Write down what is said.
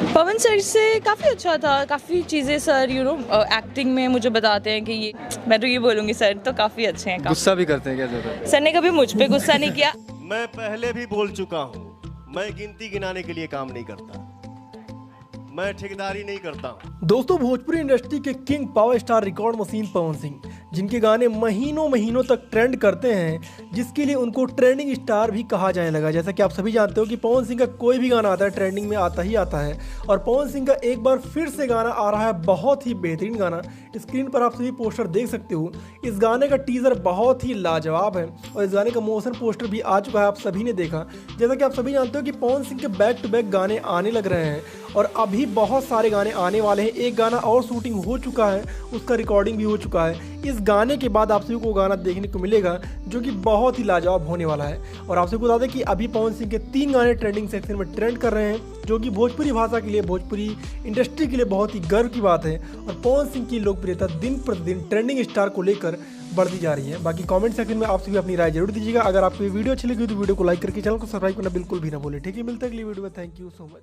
पवन sir से काफ़ी अच्छा था, काफ़ी चीज़ें सर एक्टिंग में मुझे बताते हैं कि ये मैं तो ये बोलूँगी सर तो काफ़ी अच्छे हैं। गुस्सा भी करते हैं क्या ज़्यादा? सर ने कभी मुझ पे गुस्सा नहीं किया। मैं पहले भी बोल चुका हूँ, मैं गिनती गिनाने के लिए काम नहीं करता, मैं ठेकेदारी नहीं करता हूँ। दोस्तों, भोजपुरी इंडस्ट्री के king power star record machine Pawan Singh, जिनके गाने महीनों महीनों तक ट्रेंड करते हैं, जिसके लिए उनको ट्रेंडिंग स्टार भी कहा जाने लगा। जैसा कि आप सभी जानते हो कि पवन सिंह का कोई भी गाना आता है ट्रेंडिंग में आता ही आता है। और पवन सिंह का एक बार फिर से गाना आ रहा है, बहुत ही बेहतरीन गाना। स्क्रीन पर आप सभी पोस्टर देख सकते हो। इस गाने का टीजर बहुत ही लाजवाब है और इस गाने का मोशन पोस्टर भी आ चुका है, आप सभी ने देखा। जैसा कि आप सभी जानते हो कि पवन सिंह के बैक टू बैक गाने आने लग रहे हैं और अभी बहुत सारे गाने आने वाले हैं। एक गाना और शूटिंग हो चुका है, उसका रिकॉर्डिंग भी हो चुका है। इस गाने के बाद आप सभी को गाना देखने को मिलेगा जो कि बहुत ही लाजवाब होने वाला है। और आप सभी को बता दें कि अभी पवन सिंह के 3 गाने ट्रेंडिंग सेक्शन में ट्रेंड कर रहे हैं, जो कि भोजपुरी भाषा के लिए, भोजपुरी इंडस्ट्री के लिए बहुत ही गर्व की बात है। और पवन सिंह की लोकप्रियता दिन प्रतिदिन ट्रेंडिंग स्टार को लेकर बढ़ती जा रही है। बाकी कमेंट सेक्शन में आप सभी अपनी राय जरूर दीजिएगा। अगर आपको ये वीडियो अच्छी लगी तो वीडियो को लाइक करके चैनल को सब्सक्राइब करना बिल्कुल भी ना भूलें। ठीक है, मिलते हैं अगली वीडियो में। Thank you so much.